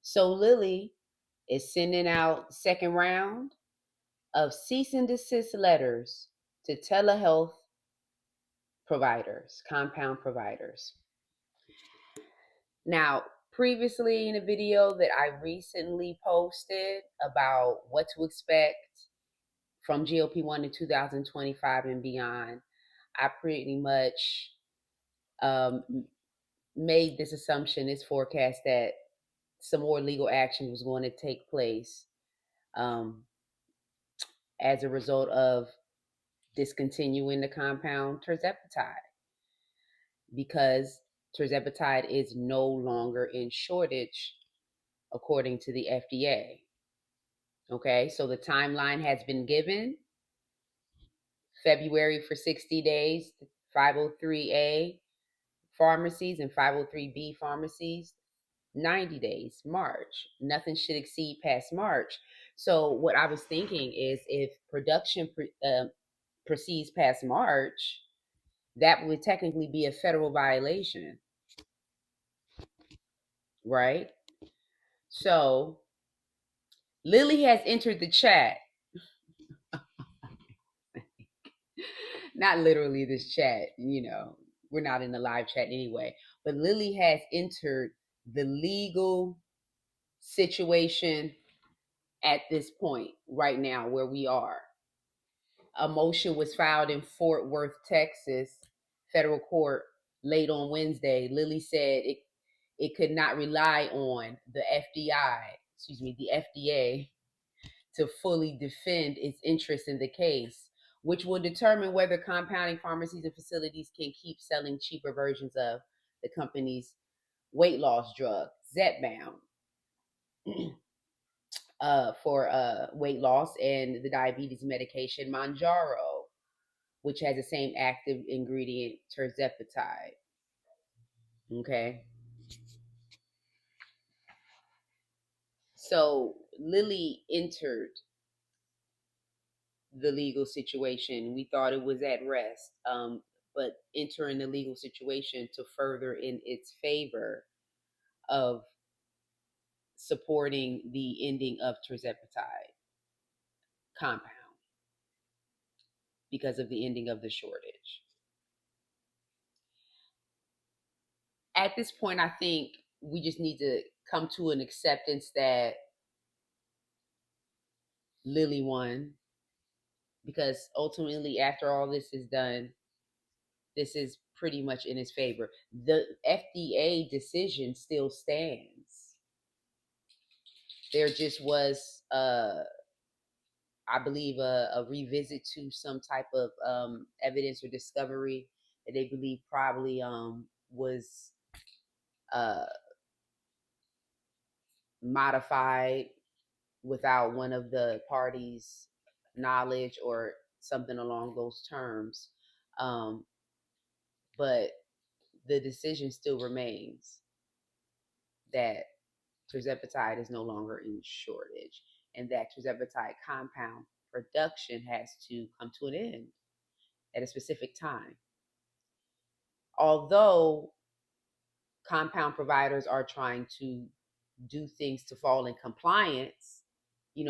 So Lilly is sending out second round of cease and desist letters to telehealth providers, compound providers. Now, previously in a video that I recently posted about what to expect from GLP-1 in 2025 and beyond, I pretty much um, made this assumption, this forecast that some more legal action was going to take place um, as a result of discontinuing the compound Tirzepatide, because Tirzepatide is no longer in shortage according to the FDA. Okay, so the timeline has been given. February for 60 days, 503A pharmacies and 503B pharmacies, 90 days, March. Nothing should exceed past March. So what I was thinking is, if production proceeds past March, that would technically be a federal violation, right? So Lilly has entered the chat. Not literally this chat, we're not in the live chat anyway. But Lilly has entered the legal situation at this point right now where we are. A motion was filed in Fort Worth, Texas, federal court late on Wednesday. Lilly said it could not rely on the the FDA, to fully defend its interest in the case, which will determine whether compounding pharmacies and facilities can keep selling cheaper versions of the company's weight loss drug, Zepbound, for weight loss, and the diabetes medication, Mounjaro, which has the same active ingredient, Tirzepatide. Okay. So Lilly entered the legal situation. We thought it was at rest, but entering the legal situation to further in its favor of supporting the ending of Tirzepatide compound because of the ending of the shortage. At this point, I think we just need to come to an acceptance that Lilly won, because ultimately, after all this is done, this is pretty much in his favor. The FDA decision still stands. There just was, I believe, a revisit to some type of evidence or discovery that they believe probably was uh, modified without one of the parties' knowledge or something along those terms. Um, but the decision still remains that Tirzepatide is no longer in shortage, and that Tirzepatide compound production has to come to an end at a specific time. Although compound providers are trying to do things to fall in compliance,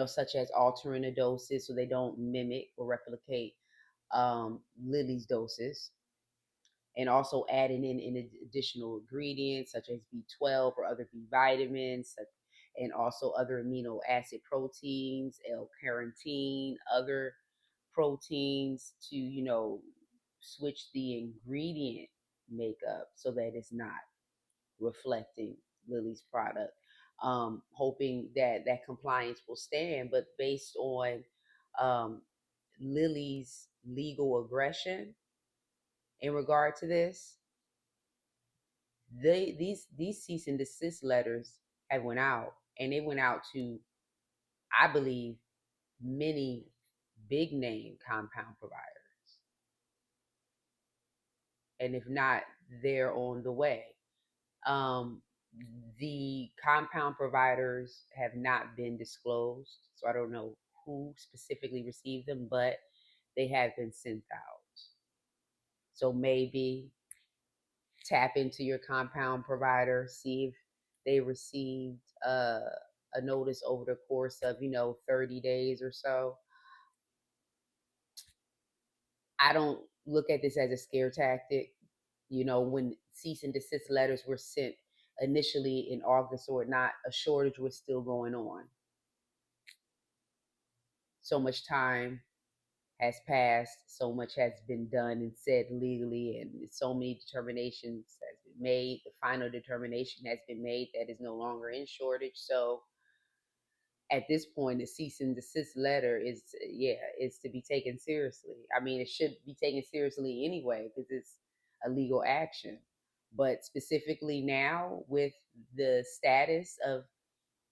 such as altering the doses so they don't mimic or replicate Lilly's doses, and also adding in additional ingredients such as B12 or other B vitamins, and also other amino acid proteins, L-carnitine, other proteins to, switch the ingredient makeup so that it's not reflecting Lilly's product. Hoping that that compliance will stand, but based on um, Lilly's legal aggression in regard to this, these cease and desist letters have went out, and they went out to, I believe, many big name compound providers, and if not, they're on the way. Um, the compound providers have not been disclosed, so I don't know who specifically received them, but they have been sent out. So maybe tap into your compound provider, see if they received a notice over the course of 30 days or so. I don't look at this as a scare tactic. When cease and desist letters were sent initially in August or not, a shortage was still going on. So much time has passed, so much has been done and said legally, and so many determinations has been made. The final determination has been made that is no longer in shortage. So at this point, the cease and desist letter is to be taken seriously. I mean, it should be taken seriously anyway because it's a legal action. But specifically now, with the status of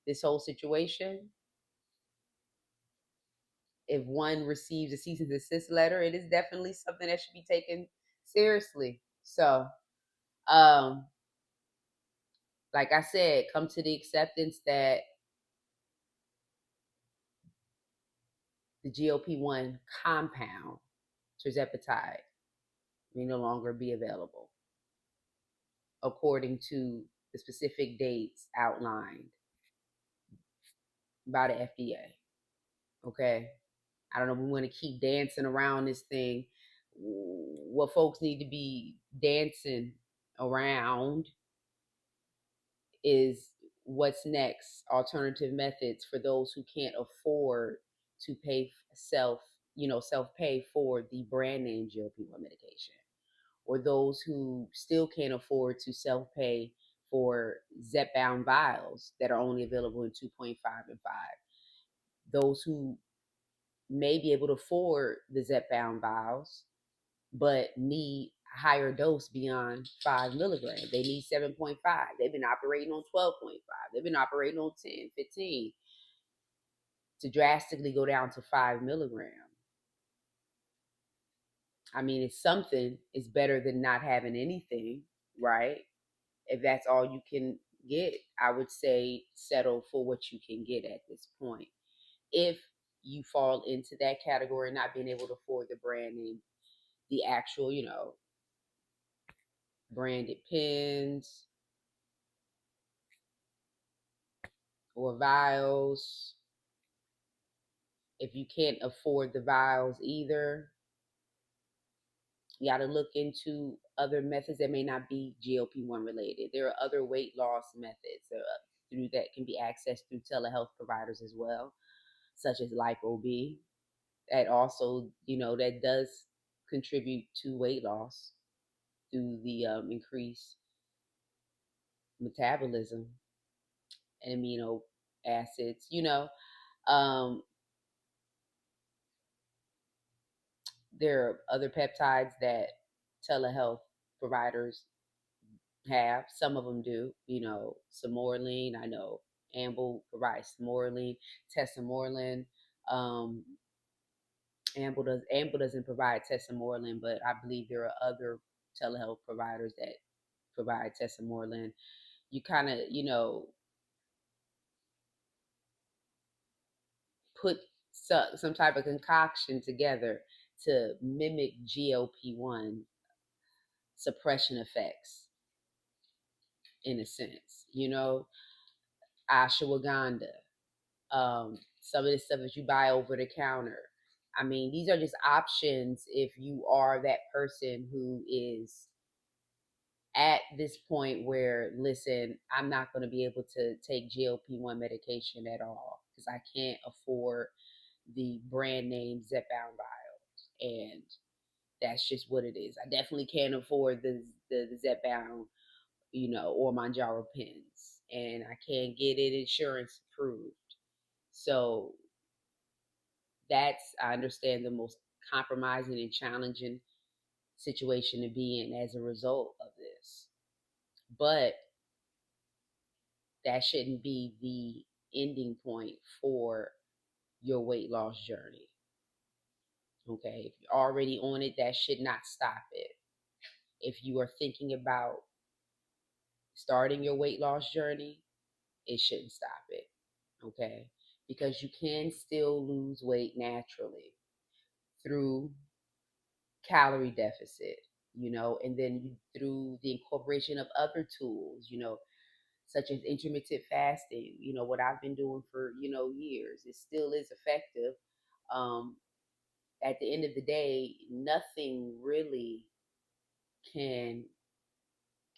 this whole situation, if one receives a cease and desist letter, it is definitely something that should be taken seriously. So, um, like I said, come to the acceptance that the GLP-1 compound, Tirzepatide, may no longer be available according to the specific dates outlined by the FDA. Okay. I don't know if we want to keep dancing around this thing. What folks need to be dancing around is what's next, alternative methods for those who can't afford to pay self pay for the brand name GLP-1 medication, or those who still can't afford to self pay for Zepbound vials that are only available in 2.5 and 5. Those who may be able to afford the Zepbound vials but need a higher dose beyond 5 milligrams. They need 7.5. They've been operating on 12.5. They've been operating on 10, 15 to drastically go down to 5 milligrams. I mean, it's something. It's better than not having anything, right? If that's all you can get, I would say settle for what you can get at this point. If you fall into that category, not being able to afford the brand name, the actual, branded pens or vials, if you can't afford the vials either, you got to look into other methods that may not be GLP-1 related. There are other weight loss methods through that can be accessed through telehealth providers as well, such as LipoB. That also, that does contribute to weight loss through the increased metabolism and amino acids. Um, there are other peptides that telehealth providers have. Some of them do. Samorline. I know Amble provides Samorline, Tesamorlin. Um, Amble doesn't provide Tesamorlin, but I believe there are other telehealth providers that provide Tesamorlin. You kind of, put some type of concoction together to mimic GLP-1 suppression effects in a sense. Ashwagandha, some of the stuff that you buy over the counter. I mean, these are just options if you are that person who is at this point where, listen, I'm not going to be able to take GLP-1 medication at all because I can't afford the brand name Zepbound vials. And that's just what it is. I definitely can't afford the Zepbound, or Mounjaro pens. And I can't get it insurance approved. So I understand, the most compromising and challenging situation to be in as a result of this. But that shouldn't be the ending point for your weight loss journey. Okay. If you're already on it, that should not stop it. If you are thinking about starting your weight loss journey, it shouldn't stop it. Okay. Because you can still lose weight naturally through calorie deficit, and then through the incorporation of other tools, such as intermittent fasting. You know, what I've been doing for, years. It still is effective. Um, at the end of the day, nothing really can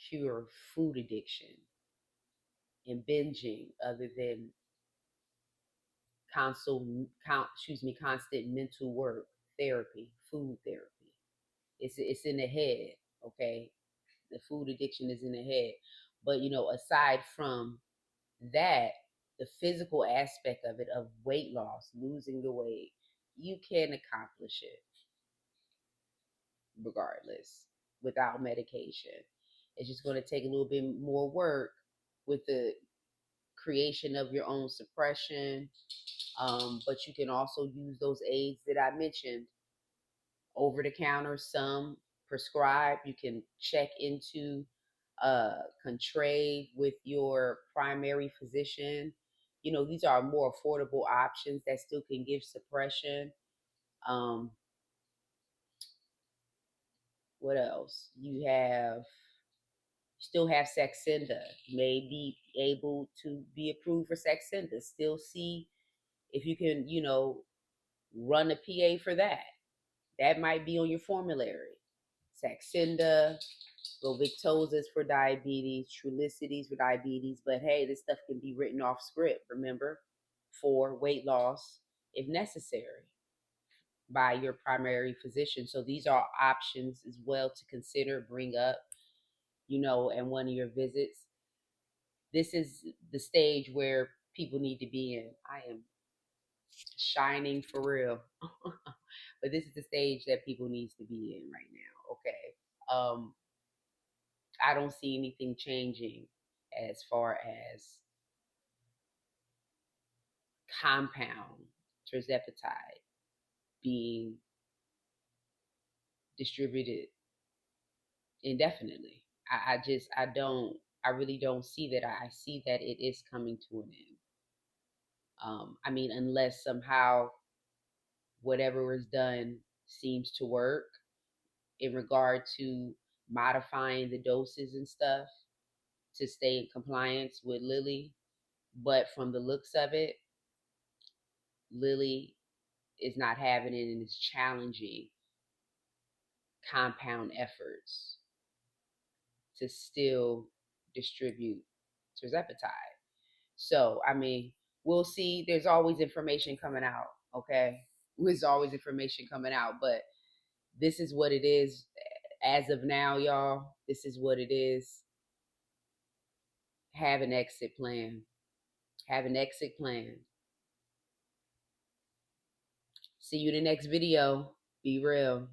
cure food addiction and binging other than constant mental work, therapy, food therapy. It's in the head, okay? The food addiction is in the head. But aside from that, the physical aspect of it, of weight loss, losing the weight, you can accomplish it regardless without medication. It's just going to take a little bit more work with the creation of your own suppression. But you can also use those aids that I mentioned over the counter, some prescribed. You can check into Contrave with your primary physician. These are more affordable options that still can give suppression. Um, what else? Still have Saxenda. You may be able to be approved for Saxenda. Still see if you can, run a PA for that. That might be on your formulary. Saxenda, Victozas for diabetes, Trulicities for diabetes. But hey, this stuff can be written off script, remember, for weight loss if necessary by your primary physician. So these are options as well to consider, bring up, in one of your visits. This is the stage where people need to be in. I am shining for real. But this is the stage that people needs to be in right now, okay? I don't see anything changing as far as compound Tirzepatide being distributed indefinitely. I really don't see that. I see that it is coming to an end. I mean, unless somehow whatever is done seems to work in regard to modifying the doses and stuff to stay in compliance with Lilly. But from the looks of it, Lilly is not having it and is challenging compound efforts to still distribute Tirzepatide. So, I mean, we'll see. There's always information coming out, okay? There's always information coming out, but this is what it is as of now, y'all. This is what it is. Have an exit plan. Have an exit plan. See you in the next video. Be real.